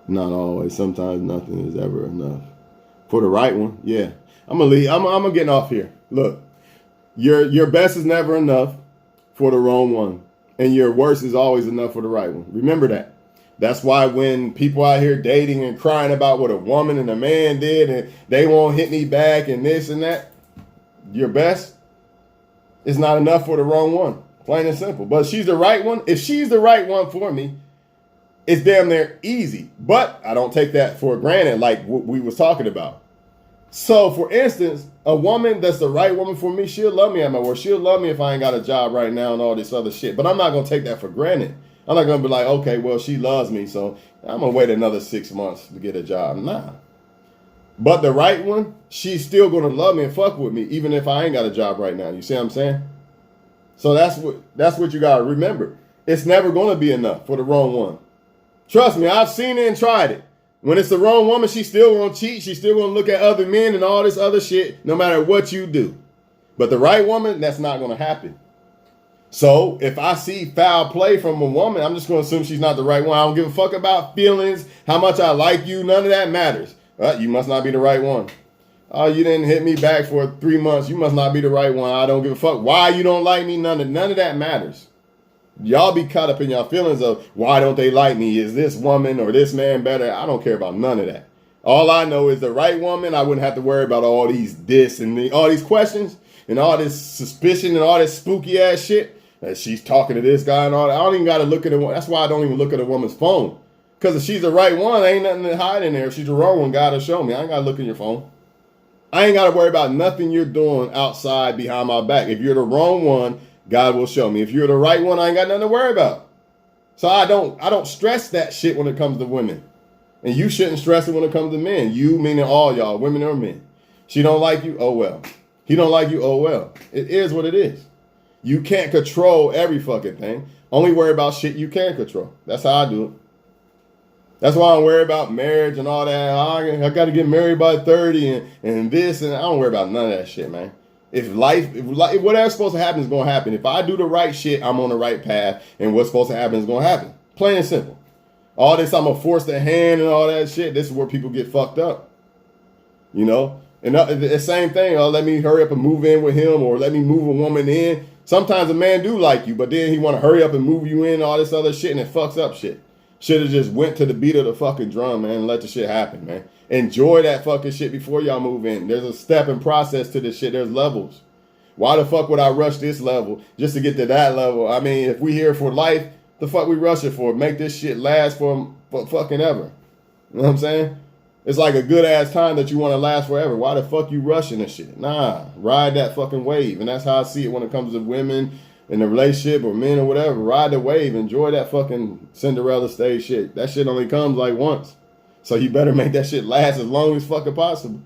Not always. Sometimes nothing is ever enough. For the right one, yeah. I'm going to leave. I'm getting off here. Look, your best is never enough. for the wrong one. And your worst is always enough for the right one. Remember that. That's why when people out here dating and crying about what a woman and a man did and they won't hit me back and this and that, your best is not enough for the wrong one. Plain and simple. But she's the right one. If she's the right one for me, it's damn near easy. But I don't take that for granted like what we was talking about. So, for instance, a woman that's the right woman for me, she'll love me at my work. She'll love me if I ain't got a job right now and all this other shit. But I'm not going to take that for granted. I'm not going to be like, okay, well, she loves me, so I'm going to wait another 6 months to get a job. Nah. But the right one, she's still going to love me and fuck with me, even if I ain't got a job right now. You see what I'm saying? So that's what you got to remember. It's never going to be enough for the wrong one. Trust me, I've seen it and tried it. When it's the wrong woman, she's still going to cheat. She's still going to look at other men and all this other shit, no matter what you do. But the right woman, that's not going to happen. So if I see foul play from a woman, I'm just going to assume she's not the right one. I don't give a fuck about feelings, how much I like you. None of that matters. You must not be the right one. Oh, you didn't hit me back for 3 months. You must not be the right one. I don't give a fuck why you don't like me. None of that matters. Y'all be caught up in y'all feelings of why don't they like me? Is this woman or this man better? I don't care about none of that. All I know is the right woman. I wouldn't have to worry about all these this and all these questions and all this suspicion and all this spooky ass shit. That she's talking to this guy and all that. I don't even got to look at it. That's why I don't even look at a woman's phone. Because if she's the right one, ain't nothing to hide in there. If she's the wrong one, God will show me. I ain't got to look at your phone. I ain't got to worry about nothing you're doing outside behind my back. If you're the wrong one, God will show me. If you're the right one, I ain't got nothing to worry about. So I don't stress that shit when it comes to women. And you shouldn't stress it when it comes to men. You, meaning all y'all, women or men. She don't like you, oh well. He don't like you, oh well. It is what it is. You can't control every fucking thing. Only worry about shit you can control. That's how I do it. That's why I don't worry about marriage and all that. I got to get married by 30 and this. And I don't worry about none of that shit, man. If whatever's supposed to happen is going to happen. If I do the right shit, I'm on the right path. And what's supposed to happen is going to happen. Plain and simple. All this, I'm going to force the hand and all that shit. This is where people get fucked up. You know? And the same thing. Let me hurry up and move in with him or let me move a woman in. Sometimes a man do like you, but then he want to hurry up and move you in, all this other shit, and it fucks up shit. Should have just went to the beat of the fucking drum, man, and let the shit happen, man. Enjoy that fucking shit before y'all move in. There's a step and process to this shit. There's levels. Why the fuck would I rush this level just to get to that level? I mean, if we here for life, the fuck we rush it for? Make this shit last for fucking ever. You know what I'm saying? It's like a good ass time that you want to last forever. Why the fuck you rushing this shit? Nah, ride that fucking wave. And that's how I see it when it comes to women in a relationship or men or whatever. Ride the wave. Enjoy that fucking Cinderella stage shit. That shit only comes like once. So you better make that shit last as long as fucking possible.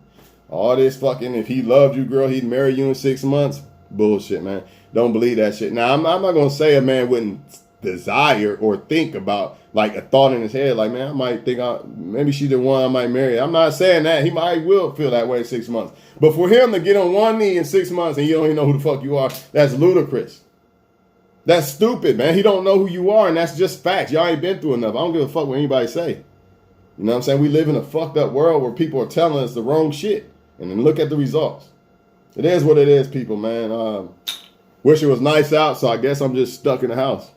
All this fucking, if he loved you, girl, he'd marry you in 6 months. Bullshit, man. Don't believe that shit. Now, I'm not going to say a man wouldn't desire or think about like a thought in his head, like, man, I might think maybe she's the one I might marry. I'm not saying that. He might will feel that way in 6 months. But for him to get on one knee in 6 months and you don't even know who the fuck you are, that's ludicrous. That's stupid, man. He don't know who you are, and that's just facts. Y'all ain't been through enough. I don't give a fuck what anybody say. You know what I'm saying? We live in a fucked up world where people are telling us the wrong shit. And then look at the results. It is what it is, people, man. Wish it was nice out, so I guess I'm just stuck in the house.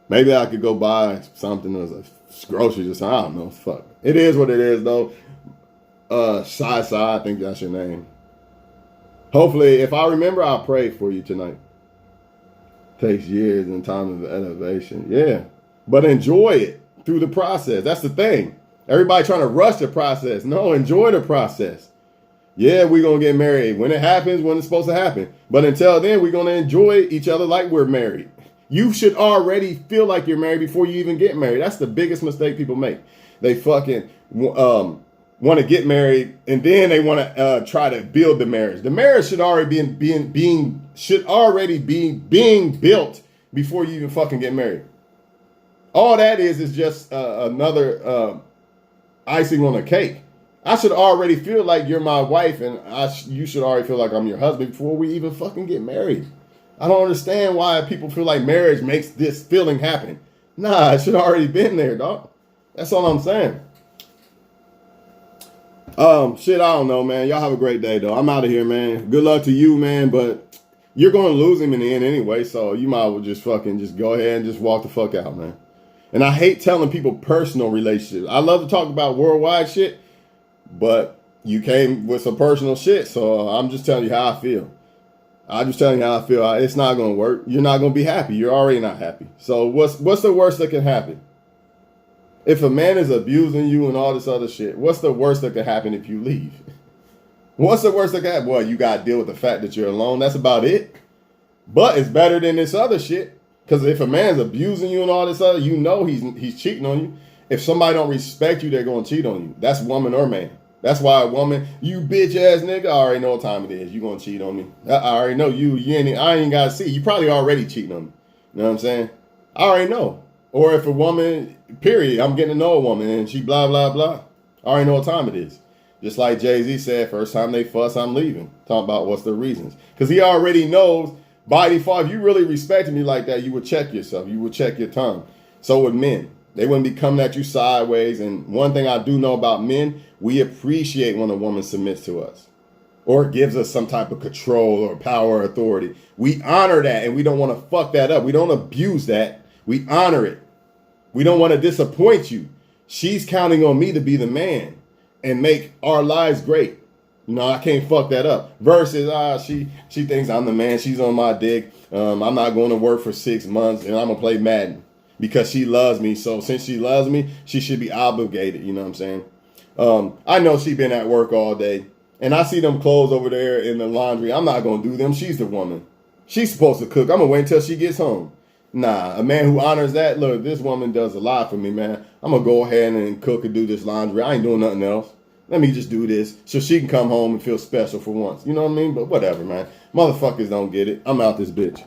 Maybe I could go buy something as a groceries or something. I don't know. Fuck. It is what it is, though. Shy, I think that's your name. Hopefully, if I remember, I'll pray for you tonight. Takes years and time of elevation. Yeah. But enjoy it through the process. That's the thing. Everybody trying to rush the process. No, enjoy the process. Yeah, we're going to get married when it happens, when it's supposed to happen. But until then, we're going to enjoy each other like we're married. You should already feel like you're married before you even get married. That's the biggest mistake people make. They fucking want to get married and then they want to try to build the marriage. The marriage should already be being built before you even fucking get married. All that is just another icing on the cake. I should already feel like you're my wife and you should already feel like I'm your husband before we even fucking get married. I don't understand why people feel like marriage makes this feeling happen. Nah, it should already been there, dog. That's all I'm saying. Shit, I don't know, man. Y'all have a great day, though. I'm out of here, man. Good luck to you, man. But You're going to lose him in the end anyway, so you might as well just fucking just go ahead and just walk the fuck out, man. And I hate telling people personal relationships. I love to talk about worldwide shit, but you came with some personal shit, so I'm just telling you how I feel. I'm just telling you how I feel. It's not going to work. You're not going to be happy. You're already not happy. So what's the worst that can happen? If a man is abusing you and all this other shit, what's the worst that can happen if you leave? What's the worst that can happen? Well, you got to deal with the fact that you're alone. That's about it. But it's better than this other shit. Because if a man's abusing you and all this other, you know he's cheating on you. If somebody don't respect you, they're going to cheat on you. That's woman or man. That's why a woman, you bitch ass nigga, I already know what time it is. You going to cheat on me. I already know you I ain't got to see. You probably already cheating on me. You know what I'm saying? I already know. Or if a woman, period, I'm getting to know a woman and she blah, blah, blah. I already know what time it is. Just like Jay-Z said, first time they fuss, I'm leaving. Talking about what's the reasons. Because he already knows by default, if you really respected me like that, you would check yourself. You would check your tongue. So with men, they wouldn't be coming at you sideways. And one thing I do know about men, we appreciate when a woman submits to us or gives us some type of control or power or authority. We honor that and we don't want to fuck that up. We don't abuse that. We honor it. We don't want to disappoint you. She's counting on me to be the man and make our lives great. No, I can't fuck that up. Versus, she thinks I'm the man. She's on my dick. I'm not going to work for 6 months and I'm going to play Madden because she loves me. So since she loves me, she should be obligated. You know what I'm saying? I know she been at work all day and I see them clothes over there in the laundry. I'm not going to do them. She's the woman. She's supposed to cook. I'm going to wait until she gets home. Nah, a man who honors that, look, this woman does a lot for me, man. I'm going to go ahead and cook and do this laundry. I ain't doing nothing else. Let me just do this so she can come home and feel special for once. You know what I mean? But whatever, man. Motherfuckers don't get it. I'm out this bitch.